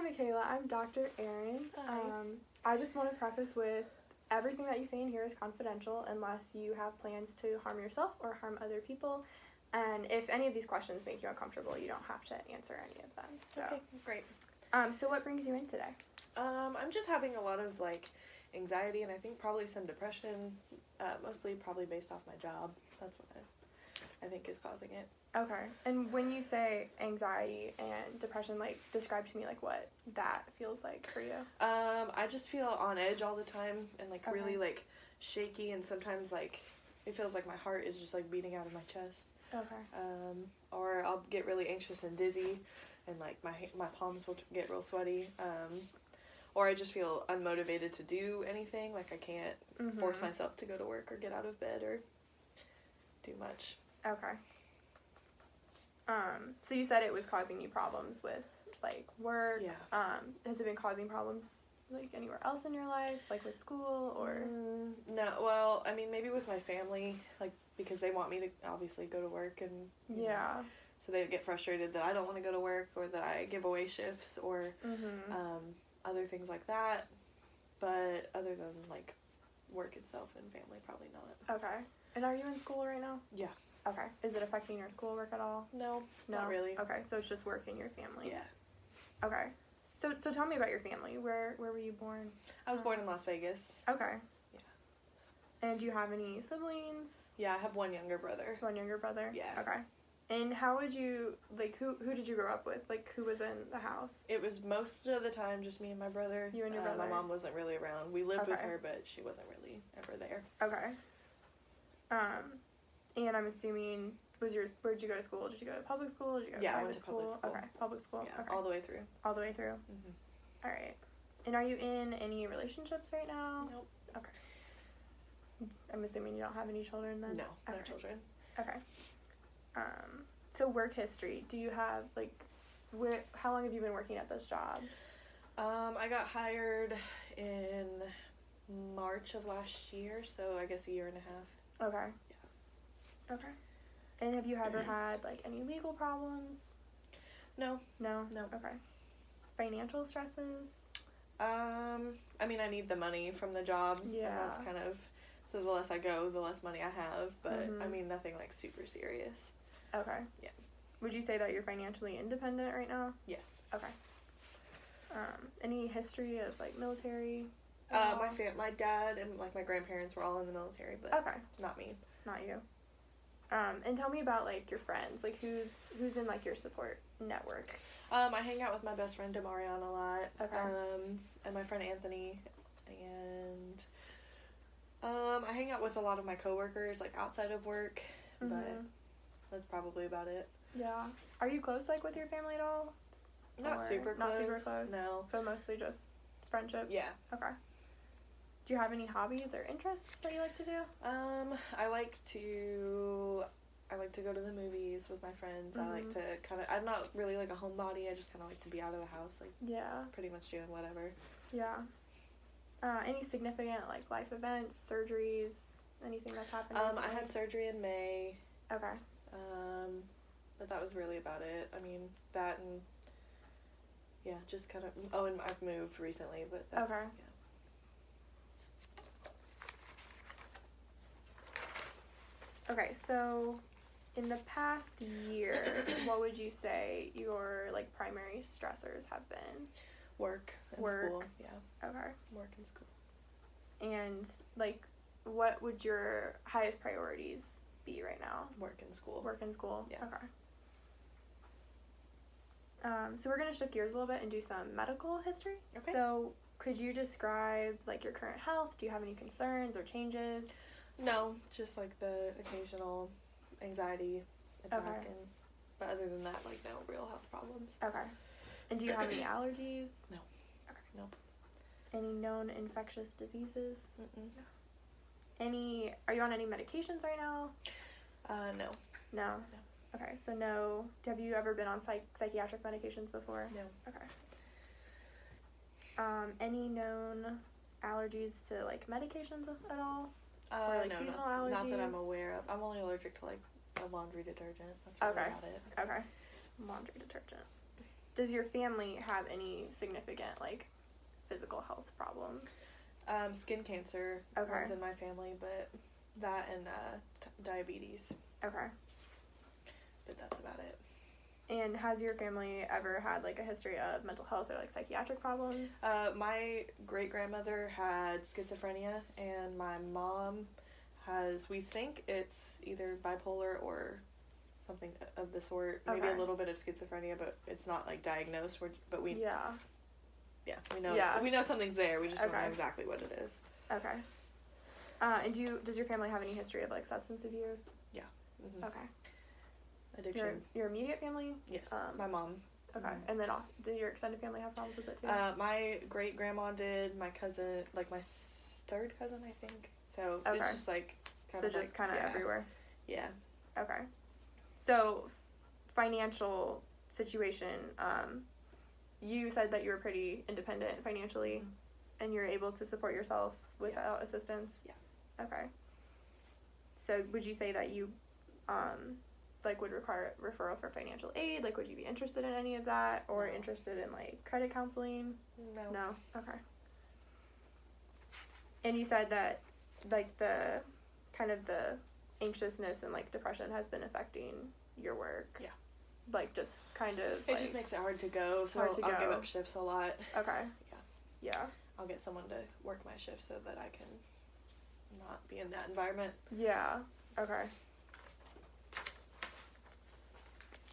Michaela. I'm Dr. Erin. Hi. I just want to preface with everything that you say in here is confidential unless you have plans to harm yourself or harm other people. And if any of these questions make you uncomfortable, you don't have to answer any of them. So, Okay, great. So what brings you in today? I'm just having a lot of anxiety and I think probably some depression, mostly probably based off my job. That's what I think is causing it. Okay. And when you say anxiety and depression, describe to me what that feels like for you. I just feel on edge all the time and really shaky, and sometimes it feels like my heart is just beating out of my chest. Okay. Or I'll get really anxious and dizzy, and my palms will get real sweaty. Or I just feel unmotivated to do anything. I can't force myself to go to work or get out of bed or do much. Okay. So you said it was causing you problems with work. Yeah. Has it been causing problems anywhere else in your life, with school or? No. Well, I mean, maybe with my family, because they want me to obviously go to work, and yeah. So they get frustrated that I don't want to go to work, or that I give away shifts, or other things like that. But other than work itself and family, probably not. Okay. And are you in school right now? Yeah. Okay. Is it affecting your schoolwork at all? No, not really. Okay, so it's just work in your family. Yeah. Okay. So tell me about your family. Where were you born? I was born in Las Vegas. Okay. Yeah. And do you have any siblings? Yeah, I have one younger brother. One younger brother? Yeah. Okay. And how would you, who did you grow up with? Who was in the house? It was most of the time just me and my brother. You and your brother? My mom wasn't really around. We lived with Okay. her, but she wasn't really ever there. Okay. And I'm assuming, where'd you go to school? Did you go to public school? Did you go to I private went to school? public school. Okay, public school. Yeah, okay. all the way through. All the way through? Mm-hmm. All right. And are you in any relationships right now? Nope. Okay. I'm assuming you don't have any children then? No, no Okay. children. Okay. So work history. Do you have, how long have you been working at this job? I got hired in March of last year, so I guess a year and a half. Okay. Yeah. Okay. And have you ever had, any legal problems? No. No? No. Okay. Financial stresses? I mean, I need the money from the job. Yeah. And that's kind of, so the less I go, the less money I have, but Mhm. I mean, nothing super serious. Okay. Yeah. Would you say that you're financially independent right now? Yes. Okay. Any history of, military? at all? My dad and, my grandparents were all in the military, but Okay. not me. Not you. And tell me about, your friends. Who's in, your support network? I hang out with my best friend Demarion a lot. Okay. And my friend Anthony, and I hang out with a lot of my coworkers outside of work, but Mhm. that's probably about it. Yeah. Are you close, with your family at all? Not Or super close. Not super close? No. So mostly just friendships? Yeah. Okay. Do you have any hobbies or interests that you like to do? I like to go to the movies with my friends. I like to I'm not really a homebody. I just like to be out of the house, Yeah. pretty much doing whatever. Yeah. Any significant, life events, surgeries, anything that's happened I recently? had surgery in May. Okay. But that was really about it. I mean, that and yeah, just and I've moved recently, but that's, Okay. yeah. Okay, so in the past year, what would you say your primary stressors have been? Work and Work. school. Yeah, Okay. work and school. And what would your highest priorities be right now? Work and school. Work and school? Yeah. Okay. So we're going to shift gears a little bit and do some medical history. Okay. So could you describe your current health? Do you have any concerns or changes? No, just the occasional anxiety attack, Okay. but other than that, no real health problems. Okay. And do you have any allergies? No. Okay. Nope. Any known infectious diseases? Mm-mm. Are you on any medications right now? No. No. Okay, so no. Have you ever been on psychiatric medications before? No. Okay. Any known allergies to medications at all? Or, No, seasonal not that I'm allergies? aware of. I'm only allergic to a laundry detergent. That's really Okay. about it. Okay. Laundry detergent. does your family have any significant, like, physical health problems? Skin cancer runs in my family, but that and diabetes. Okay. But that's about it. And has your family ever had, like, a history of mental health or, like, psychiatric problems? My great-grandmother had schizophrenia, and my mom has, we think it's either bipolar or something of the sort. Maybe a little bit of schizophrenia, but it's not, like, diagnosed. But we... Yeah, we know we know something's there. We just don't know exactly what it is. Okay. And does your family have any history of, like, substance abuse? Yeah. Mm-hmm. Okay. Addiction. Your immediate family? Yes. My mom. Okay. Mm-hmm. And then did your extended family have problems with it too? My great grandma did. My cousin, like my third cousin, I think. So it's just like kind of everywhere. Yeah. Okay. So financial situation. You said that you were pretty independent financially, and you're able to support yourself without assistance. Yeah. Okay. So would you say that you, like, would require referral for financial aid? Like, would you be interested in any of that, or interested in, like, credit counseling? No. Okay. And you said that, like, the kind of the anxiousness and, like, depression has been affecting your work. Yeah. Like, just kind of, it just makes it hard to go, so I'll give up shifts a lot. Okay. Yeah. I'll get someone to work my shift so that I can not be in that environment. Yeah. Okay.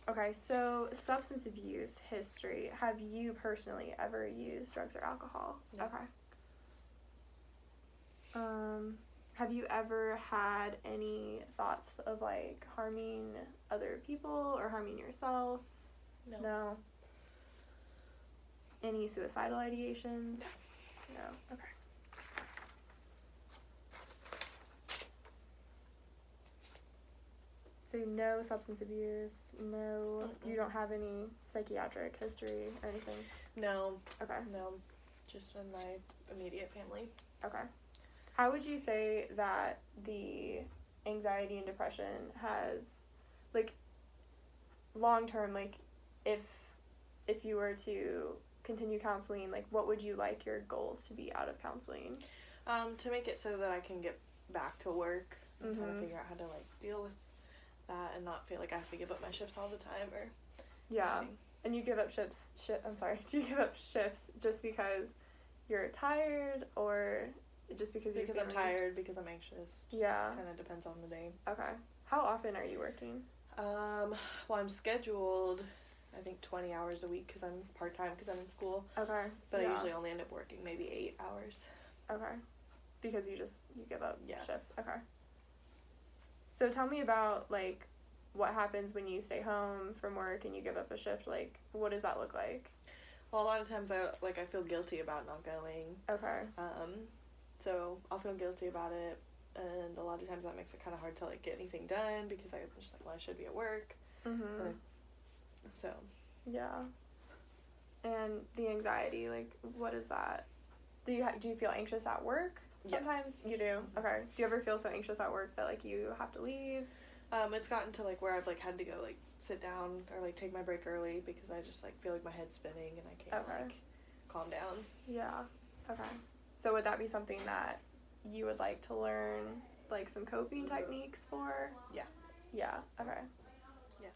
Okay, so substance abuse history. Have you personally ever used drugs or alcohol? No. Okay. Have you ever had any thoughts of, like, harming other people or harming yourself? No. Any suicidal ideations? No. Okay. So no substance abuse, no, you don't have any psychiatric history or anything? No. Okay. No, just in my immediate family. Okay. How would you say that the anxiety and depression has, like, long-term, like, if you were to continue counseling, like, what would you like your goals to be out of counseling? To make it so that I can get back to work and kind of figure out how to, like, deal with that and not feel like I have to give up my shifts all the time or anything. And you give up do you give up shifts just because you're tired, or just because I'm tired, because I'm anxious? Kind of depends on the day. Okay. How often are you working? Well, I'm scheduled, I think, 20 hours a week because I'm part-time because I'm in school. Okay. But I usually only end up working maybe 8 hours. Okay. Because you give up shifts. Okay. So tell me about, like, what happens when you stay home from work and you give up a shift. Like, what does that look like? Well, a lot of times I feel guilty about not going. Okay. So I'll feel guilty about it, and a lot of times that makes it kind of hard to, like, get anything done because I'm just like, well, I should be at work. Mhm. So. Yeah. And the anxiety, like, what is that? Do you feel anxious at work? Sometimes you do. Okay. Do you ever feel so anxious at work that, like, you have to leave? It's gotten to, like, where I've, like, had to go, like, sit down or, like, take my break early because I just, like, feel like my head's spinning and I can't like calm down. Yeah. Okay. So would that be something that you would like to learn, like, some coping techniques for? Yeah. Yeah. Okay. Yeah.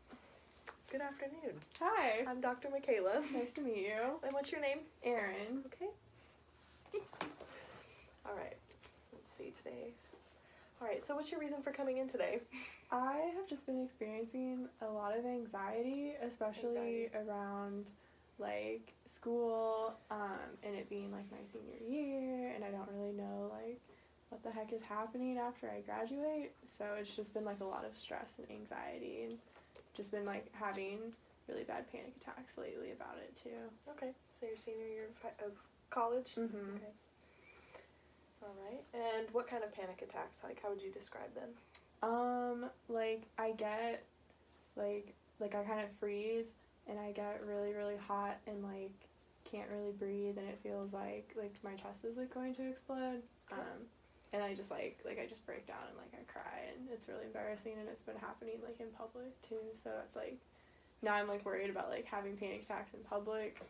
Good afternoon. Hi. I'm Dr. Michaela. Nice to meet you. And what's your name? Erin. Okay. All right. Let's see today. All right. So what's your reason for coming in today? I have just been experiencing a lot of anxiety, especially around, like, school, and it being, like, my senior year, and I don't really know, like, what the heck is happening after I graduate. So it's just been, like, a lot of stress and anxiety, and just been, like, having really bad panic attacks lately about it too. Okay. So your senior year of college? Mhm. Okay. All right. And what kind of panic attacks? Like, how would you describe them? Like, I get, like I kind of freeze, and I get really, really hot, and, like, can't really breathe, and it feels like my chest is, like, going to explode. Okay. And I just, I just break down and, like, I cry, and it's really embarrassing, and it's been happening, like, in public too, so it's, like, now I'm, like, worried about, like, having panic attacks in public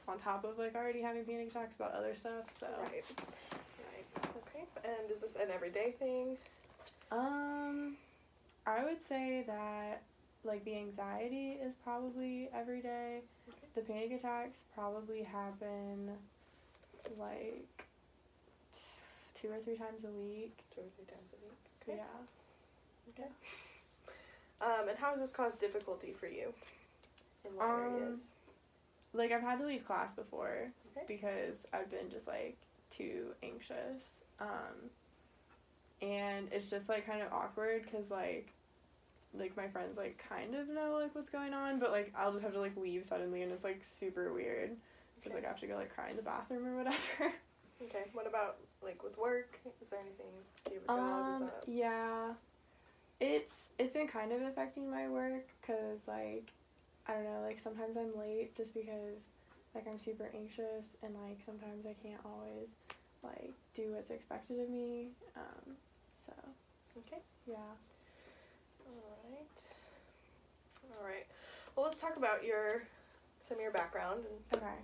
on top of, like, already having panic attacks about other stuff, so. Right. Okay. And is this an everyday thing? I would say that, like, the anxiety is probably every day. Okay. The panic attacks probably happen, like, 2 or 3 times a week. 2 or 3 times a week. Okay. Yeah. Okay. And how has this caused difficulty for you? In what areas? Like, I've had to leave class before Okay. because I've been just, like, too anxious. And it's just, like, kind of awkward because, like, my friends, like, kind of know, like, what's going on, but, like, I'll just have to, like, leave suddenly, and it's, like, super weird because, like, I have to go, like, cry in the bathroom or whatever. Okay. What about, like, with work? Is there anything? Do you have a job? Is that... Yeah. It's been kind of affecting my work because, like, I don't know, like, sometimes I'm late just because, like, I'm super anxious and, like, sometimes I can't always, like, do what's expected of me, so. Okay. Yeah. Alright. Well, let's talk about some of your background. And, Okay.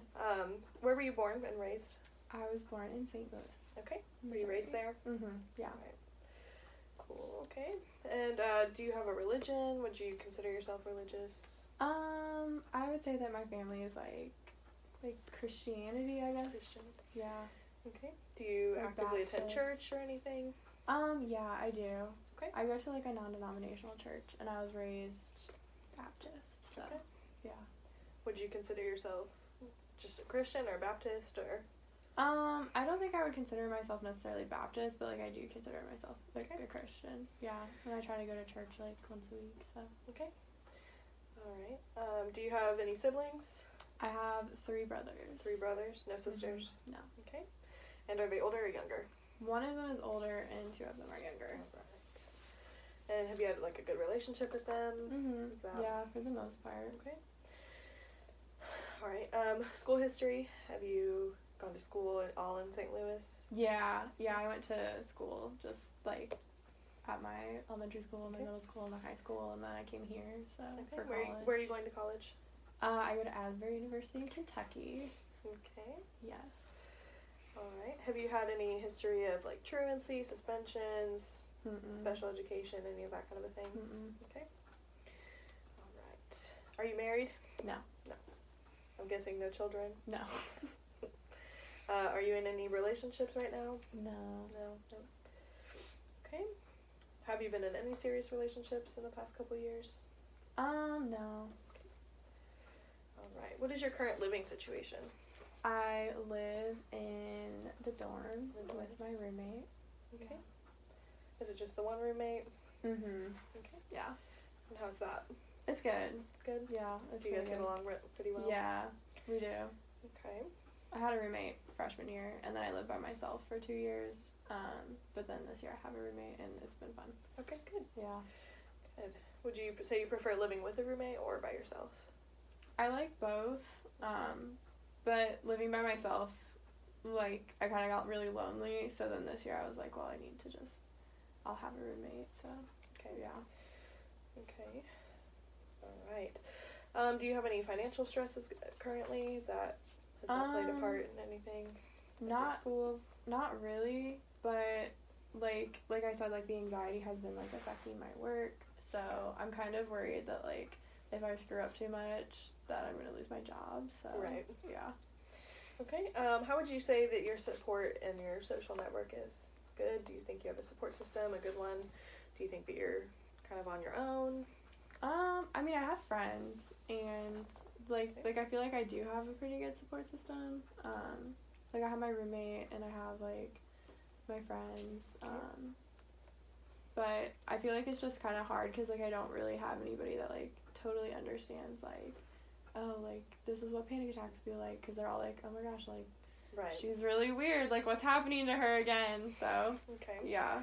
where were you born and raised? I was born in St. Louis. Okay. Were you raised there? Mm-hmm. Yeah. Right. Cool. Okay. And do you have a religion? Would you consider yourself religious? I would say that my family is like Christianity, I guess. Christian. Yeah. Okay. Do you Like actively attend Baptist. church or anything? Yeah, I do. Okay. I go to, like, a non-denominational church, and I was raised Baptist, so, Okay. yeah. Would you consider yourself just a Christian or Baptist or? I don't think I would consider myself necessarily Baptist, but, like, I do consider myself, like, a Christian. Yeah, and I try to go to church, like, once a week, so. Okay. Alright. Do you have any siblings? I have 3 brothers. 3 brothers? No sisters? Mm-hmm. No. Okay. And are they older or younger? One of them is older, and 2 of them are younger. Alright. And have you had, like, a good relationship with them? Mm-hmm. Is that... Yeah, for the most part. Okay. Alright. School history. Have you gone to school all in St. Louis? Yeah, I went to school just, like, at my elementary school, my middle school, and my high school, and then I came here, so, for college. Where are you going to college? I go to Asbury University in Kentucky. Okay. Yes. Alright. Have you had any history of, like, truancy, suspensions, special education, any of that kind of a thing? Okay. Alright. Are you married? No. No. I'm guessing no children? No. Are you in any relationships right now? No. No. Okay. Have you been in any serious relationships in the past couple years? No. Alright. What is your current living situation? I live in the dorm with my roommate. Okay. Yeah. Is it just the one roommate? Mhm. Okay. Yeah. And how's that? It's good. Good? Yeah. It's Do you guys good. get along pretty well? Yeah, we do. Okay. I had a roommate freshman year, and then I lived by myself for 2 years. But then this year I have a roommate, and it's been fun. Okay, good. Yeah. Good. Would you say you prefer living with a roommate or by yourself? I like both. But living by myself, like, I kind of got really lonely. So then this year I was like, well, I'll have a roommate. So, Okay. Yeah. Okay. Alright. Do you have any financial stresses currently? Has that played a part in anything? Not school. Not really, but like I said, like, the anxiety has been, like, affecting my work. So I'm kind of worried that, like, if I screw up too much, that I'm gonna lose my job. So Right. Yeah. Okay. How would you say that your support in your social network is? Good? Do you think you have a support system, a good one? Do you think that you're kind of on your own? I mean, I have friends, and like I feel like I do have a pretty good support system. Like, I have my roommate, and I have, like, my friends. But I feel like it's just kind of hard because, like, I don't really have anybody that, like, totally understands, like, oh, like, this is what panic attacks feel like, because they're all like, oh my gosh, like, Right. she's really weird, like, what's happening to her again? So Okay. yeah,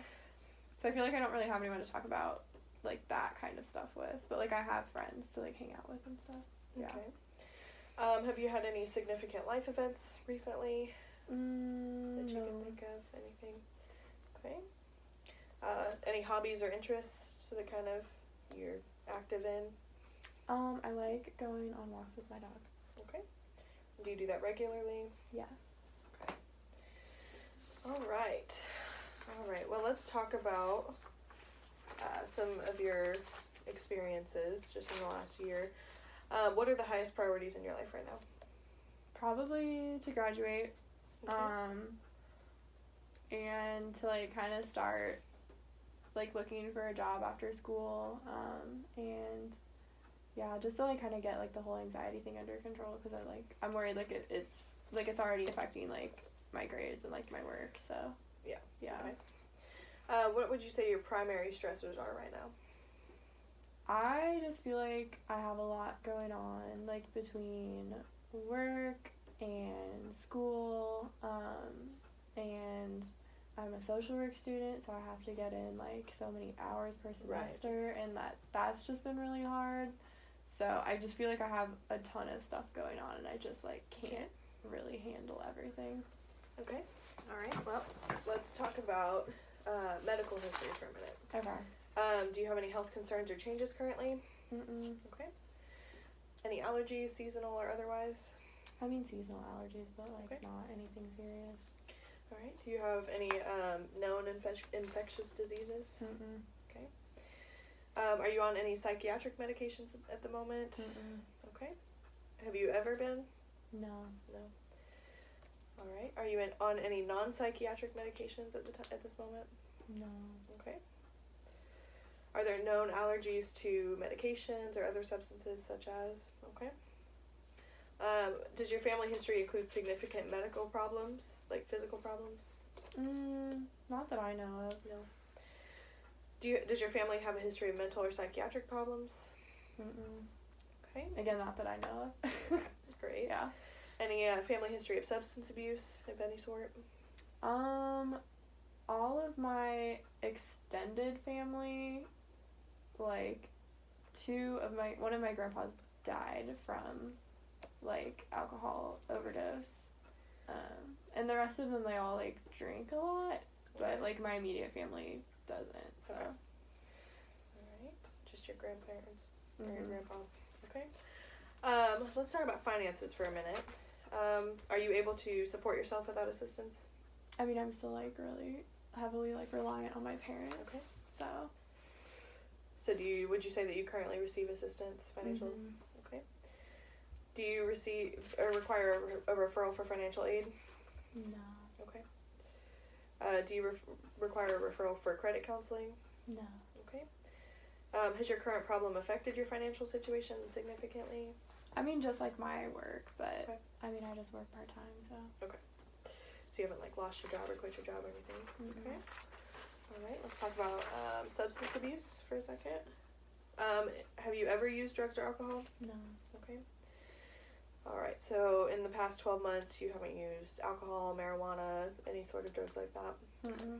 so I feel like I don't really have anyone to talk about, like, that kind of stuff with, but, like, I have friends to, like, hang out with and stuff. Yeah. Okay. Have you had any significant life events recently that you No. can think of? Anything? Okay. Any hobbies or interests that kind of you're active in? I like going on walks with my dog. Okay. Do you do that regularly? Yes. Okay. All right. Well, let's talk about some of your experiences just in the last year. What are the highest priorities in your life right now? Probably to graduate. Okay. And to like kind of start like looking for a job after school. And yeah, just to like kind of get like the whole anxiety thing under control, because I'm worried like it's already affecting like my grades and like my work. So yeah. Okay. What would you say your primary stressors are right now? I just feel like I have a lot going on, like between work and school, and I'm a social work student, so I have to get in like so many hours per semester, and that's just been really hard. So I just feel like I have a ton of stuff going on, and I just like can't really handle everything. Okay. All right. Well, let's talk about medical history for a minute. Okay. Do you have any health concerns or changes currently? Mm-mm. Okay. Any allergies, seasonal or otherwise? I mean seasonal allergies, but like Okay. not anything serious. All right. Do you have any known infectious diseases? Mm-mm. Okay. Are you on any psychiatric medications at the moment? Mm-mm. Okay. Have you ever been? No. No. All right. Are you on any non-psychiatric medications at this moment? No. Okay. Are there known allergies to medications or other substances such as? Okay. Does your family history include significant medical problems, like physical problems? Not that I know of. No. Does your family have a history of mental or psychiatric problems? Mm-mm. Okay. Again, not that I know of. Great. Yeah. Any family history of substance abuse of any sort? All of my extended family, like one of my grandpas died from like alcohol overdose. And the rest of them, they all like drink a lot, but like my immediate family doesn't. So. Okay. All right. Just your grandparents or your Mm-hmm. grandpa. Okay. Let's talk about finances for a minute. Are you able to support yourself without assistance? I mean, I'm still like really heavily like reliant on my parents. Okay. So. So would you say that you currently receive assistance, financial? Mm-hmm. Okay. Do you receive or require a referral for financial aid? No. Okay. Do you require a referral for credit counseling? No. Okay. Has your current problem affected your financial situation significantly? I mean, just like my work, but Okay. I mean, I just work part-time, so. So you haven't like lost your job or quit your job or anything? Mm-mm. Okay. All right. Let's talk about substance abuse for a second. Have you ever used drugs or alcohol? No. Okay. All right. So in the past 12 months, you haven't used alcohol, marijuana, any sort of drugs like that? Mm-mm.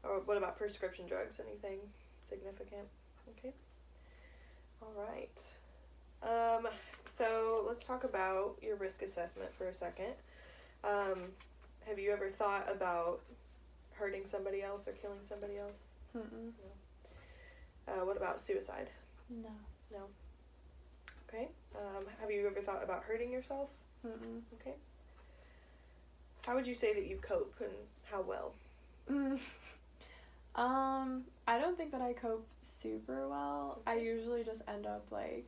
Or what about prescription drugs? Anything significant? Okay. All right. So let's talk about your risk assessment for a second. Have you ever thought about hurting somebody else or killing somebody else? Mm-mm. What about suicide? No. No. Okay. Have you ever thought about hurting yourself? Mm-mm. Okay. How would you say that you cope and how well? I don't think that I cope super well. Okay. I usually just end up like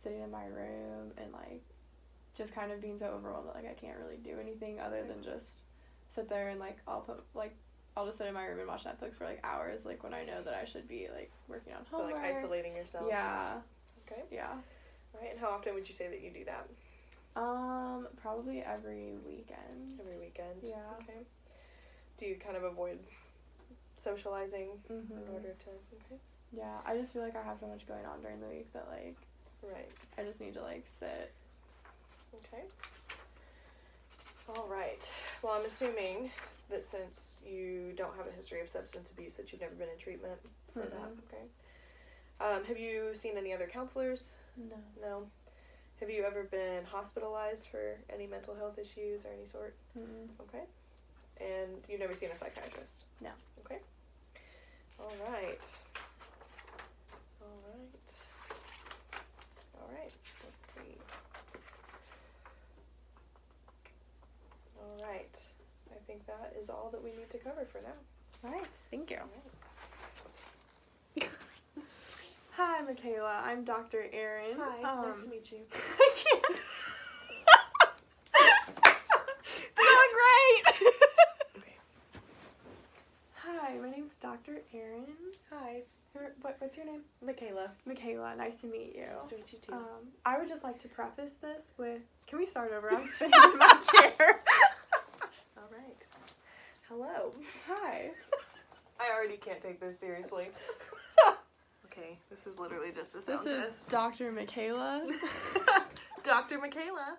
sitting in my room and like just kind of being so overwhelmed that like I can't really do anything other than just sit there and like I'll just sit in my room and watch Netflix for like hours, like when I know that I should be like working on homework. So like isolating yourself? Yeah. Okay. Yeah. All right. And how often would you say that you do that? Probably every weekend. Every weekend? Yeah. Okay. Do you kind of avoid socializing Mm-hmm. in order to... Okay. Yeah, I just feel like I have so much going on during the week that like Right. I just need to like sit. Okay. All right. Well, I'm assuming that since you don't have a history of substance abuse that you've never been in treatment for that. Mm-mm. Okay. Have you seen any other counselors? No. No. Have you ever been hospitalized for any mental health issues or any sort? Mm-mm. Okay. And you've never seen a psychiatrist? No. Okay. All right. All right. Alright, let's see. Alright, I think that is all that we need to cover for now. Alright, thank you. Alright. Hi, Michaela. I'm Dr. Erin. Hi, nice to meet you. I can't. It's going great! Okay. Hi, my name's Dr. Erin. Hi, What's your name? Michaela. Michaela. Nice to meet you. Nice to meet you too. I would just like to preface this with... Can we start over? I'm spinning in my chair. Alright. Hello. Hi. I already can't take this seriously. Okay, this is literally just a sound This is test. Dr. Michaela. Dr. Michaela.